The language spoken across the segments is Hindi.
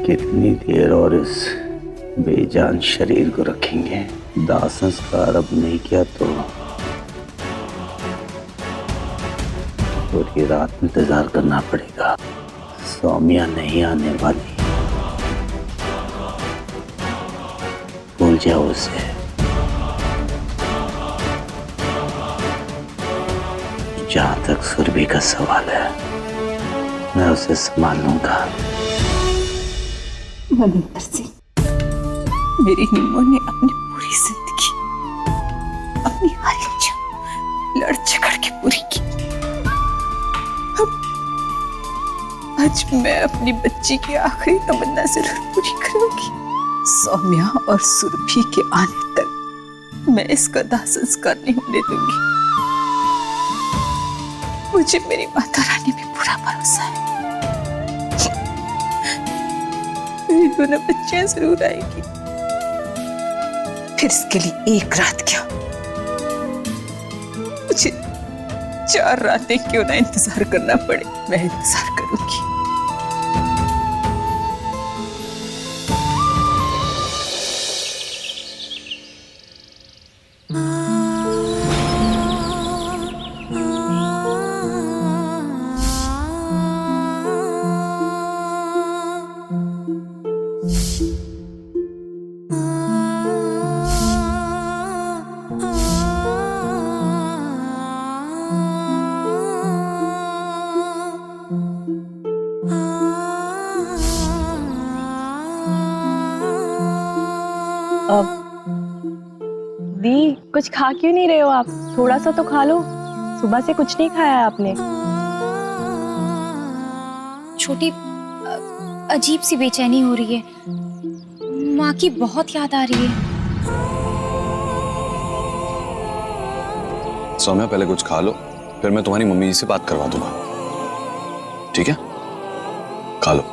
कितनी देर और इस बेजान शरीर को रखेंगे? दाह संस्कार अब नहीं किया तो पूरी रात इंतजार करना पड़ेगा। सौम्या नहीं आने वाली, भूल जाओ उसे। जहां तक सुरभि का सवाल है, मैं उसे संभाल लूंगा। मनिंदर सिंह, मेरी निम्मो ने अपनी पूरी जिंदगी अपनी हर इच्छा लड़ झगड़ के पूरी की। आज मैं अपनी बच्ची की आखिरी तमन्ना जरूर पूरी करूंगी। सौम्या और सुरभि के आने तक मैं इसका दाह संस्कार नहीं होने दूंगी। मुझे मेरी माता रानी पे पूरा भरोसा है। मेरी दोनों बच्चियां जरूर आएगी। फिर इसके लिए एक रात क्या, मुझे 4 रातें क्यों ना इंतजार करना पड़े, मैं इंतजार करूंगी। दी, कुछ खा क्यों नहीं रहे हो आप? थोड़ा सा तो खा लो, सुबह से कुछ नहीं खाया है आपने। छोटी अजीब सी बेचैनी हो रही है, माँ की बहुत याद आ रही है। सौम्या, पहले कुछ खा लो, फिर मैं तुम्हारी मम्मी जी से बात करवा दूंगा, ठीक है? खा लो।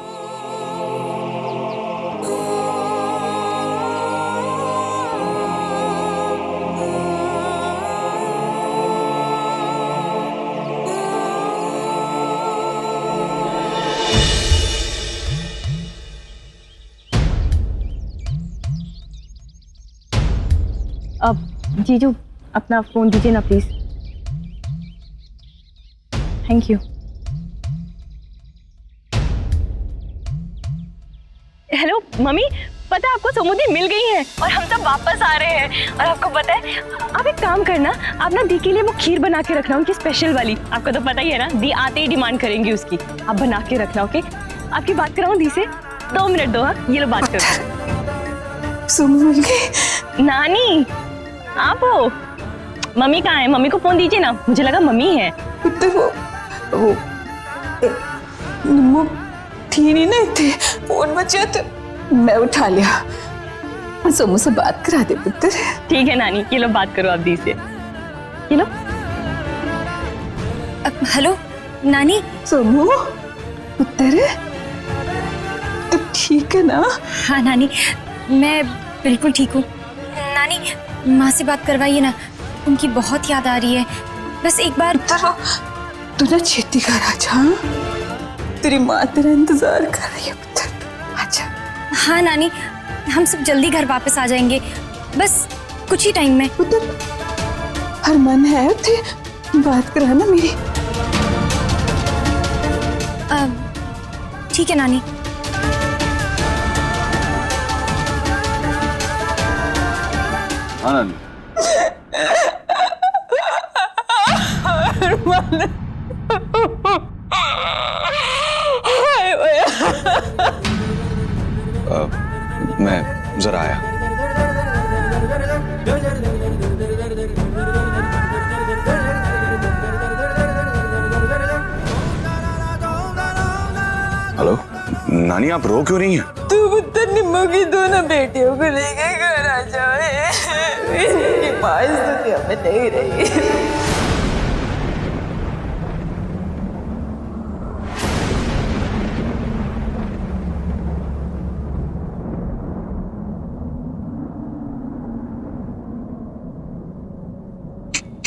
अब जीजू अपना फोन दीजिए ना please. Thank you. Hello mummy, पता है आपको सोमू मिल गई हैं और हम सब वापस आ रहे हैं। और आपको पता है, आप एक काम करना, आप ना दी के लिए वो खीर बना के रखना, उनकी स्पेशल वाली। आपको तो पता ही है ना, दी आते ही डिमांड करेंगी उसकी। आप बना के रखना, ओके? आपकी बात कराऊं दी से? 2 मिनट दो। हाँ, ये लो बात करो। सोमू मिल गई? नानी आप हो? मम्मी कहाँ है? मम्मी को फोन दीजिए ना, मुझे लगा मम्मी है। पुत्र वो निम्मो थी नहीं ना इतने, फोन बचा तो मैं उठा लिया। सोमू से बात करा दे पुत्र। ठीक है नानी, ये लो बात करो आप दी से। ये लो। हेलो नानी। सोमू पुत्र, तो ठीक है ना? हाँ नानी, मैं बिल्कुल ठीक हूँ। नानी, माँ से बात करवाइए ना, उनकी बहुत याद आ रही है। बस एक बार। तू ना छेती कर आजा, तेरी माँ तेरा इंतजार कर रही है पुत्र, आजा। हाँ नानी, हम सब जल्दी घर वापस आ जाएंगे, बस कुछ ही टाइम में। पुत्र, हर मन है उठे बात कराना मेरी। ठीक है नानी। हाँ नानी। मैं जरा आया। हेलो नानी, आप रो क्यों रही हैं? तू पुत्र निम्मो की दोनों बेटियों को लेके घर आ जाए। मेरी माँ इस दुनिया में नहीं रही।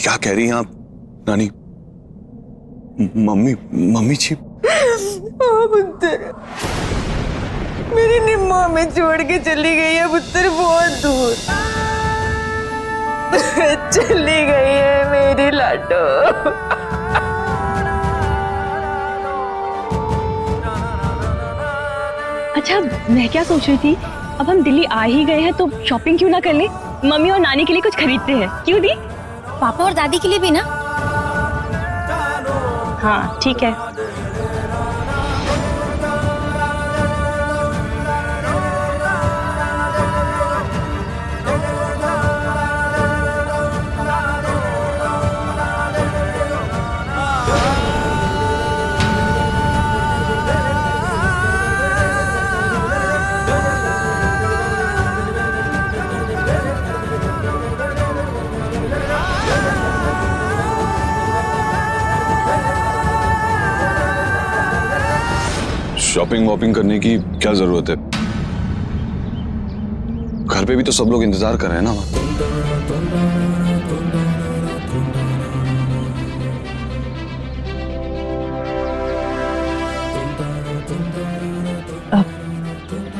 क्या कह रही हैं आप नानी? मम्मी जी? हाँ पुत्र, मेरी निम्मो हमें छोड़ के चली गई है पुत्र, बहुत दूर चली गई है मेरी लाडो। अच्छा मैं क्या सोच रही थी, अब हम दिल्ली आ ही गए हैं तो शॉपिंग क्यों ना कर ले, मम्मी और नानी के लिए कुछ खरीदते हैं, क्यों दी? पापा और दादी के लिए भी ना। हाँ ठीक है। शॉपिंग वॉपिंग करने की क्या जरूरत है? घर पे भी तो सब लोग इंतजार कर रहे हैं ना।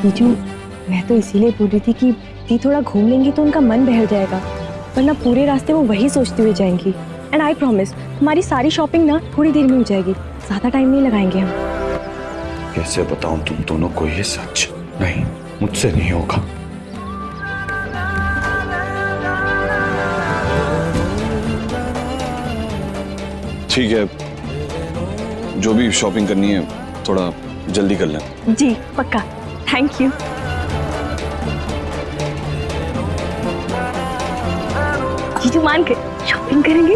जीजू मैं तो इसीलिए बोल रही थी कि दी थोड़ा घूम लेंगी तो उनका मन बहल जाएगा, वरना पूरे रास्ते वो वही सोचते हुए जाएंगी। एंड आई प्रॉमिस हमारी सारी शॉपिंग ना थोड़ी देर में हो जाएगी, ज्यादा टाइम नहीं लगाएंगे हम। कैसे बताऊं तुम दोनों को ये सच? नहीं, मुझसे नहीं होगा। ठीक है, जो भी शॉपिंग करनी है थोड़ा जल्दी कर लें। जी पक्का, थैंक यू। जीजू मान के शॉपिंग करेंगे।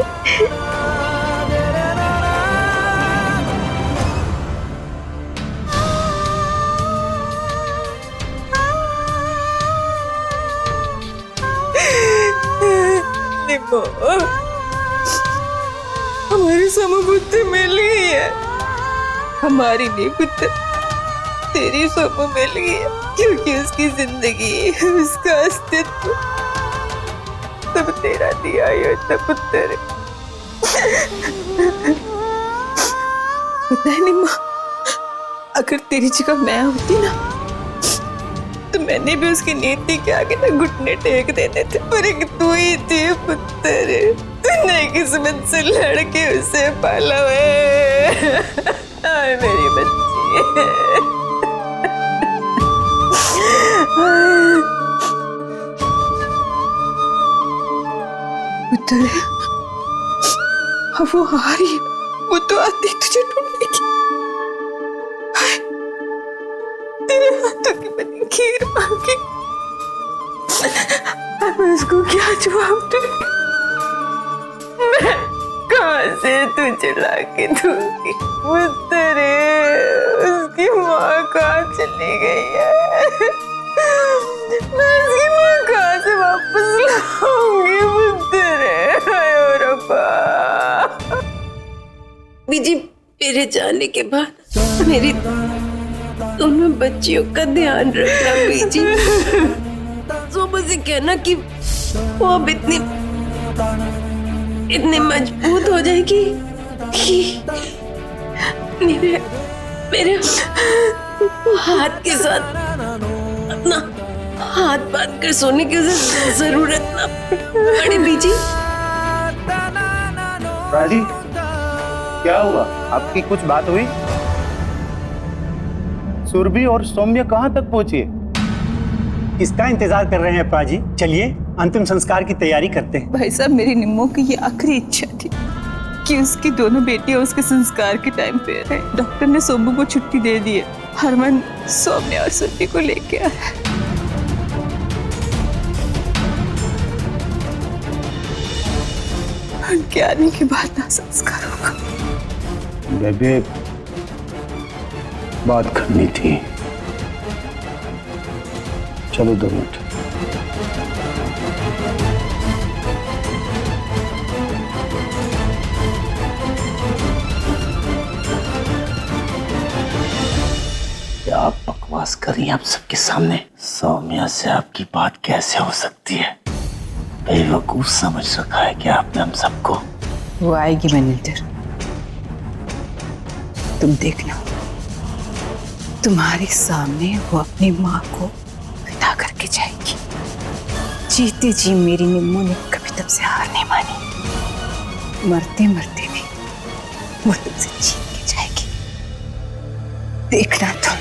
निम्मो, हमारी समबुद्धि मिल गई है। हमारी नहीं पुत्र, तेरी समूह मिल गई है, क्योंकि उसकी जिंदगी, उसका अस्तित्व सब तेरा दिया योद्धा पुत्र। पता है निम्मा, अगर तेरी जगह मैं होती ना तो मैंने भी उसकी नीति के आगे ना घुटने टेक देने थे, पर एक तू ही थी पुत्र, तूने किस्मत से लड़के उसे पाला है। आए मेरी बच्ची। पुत्र, अब वो आ रही है, वो तो आती तुझे ढूंढने की। तेरे हाथों की बनी खीर मांगी, मैं उसको क्या जवाब दूं? मैं कहाँ से तुझे लाके दूंगी पुत्र? उसकी माँ कहाँ चली गई है? मैं उसकी माँ कहाँ से वापस लाऊंगी पुत्र? आयो रब्बा। बीजी, मेरे जाने के बाद मेरी दोनों बच्चियों का ध्यान रखना बीजी। सोबा से कहना कि वो अब इतनी मजबूत हो जाएगी कि मेरे हाथ के साथ अपना हाथ बांध कर सोने की जरूरत ना पड़े बीजी। राजी, क्या हुआ? आपकी कुछ बात हुई? सुरभि और सौम्य कहाँ तक पहुंची? इसका इंतजार कर रहे हैं पाजी। चलिए अंतिम संस्कार की तैयारी करते हैं। भाई साहब, मेरी निम्मो की ये आखिरी इच्छा थी कि उसकी दोनों बेटियां उसके संस्कार के टाइम पे रहे। डॉक्टर ने सोम्बू को छुट्टी दे दी है। हरमन सौम्य और सुरभि को लेके आया है। उनके आने के बाद ना संस्कार होगा। बेबे, बात करनी थी। चलो 2 मिनट। क्या आप बकवास कर रही हैं आप सबके सामने? सौम्या से आपकी बात कैसे हो सकती है? बेवकूफ समझ रखा है क्या आपने हम सबको? वो आएगी मैनेजर, तुम देखना। तुम्हारे सामने वो अपनी माँ को विदा करके जाएगी। जीते जी मेरी निम्मो ने कभी तुमसे हार नहीं मानी, मरते मरते भी वो तुमसे जीत के जाएगी। देखना तुम।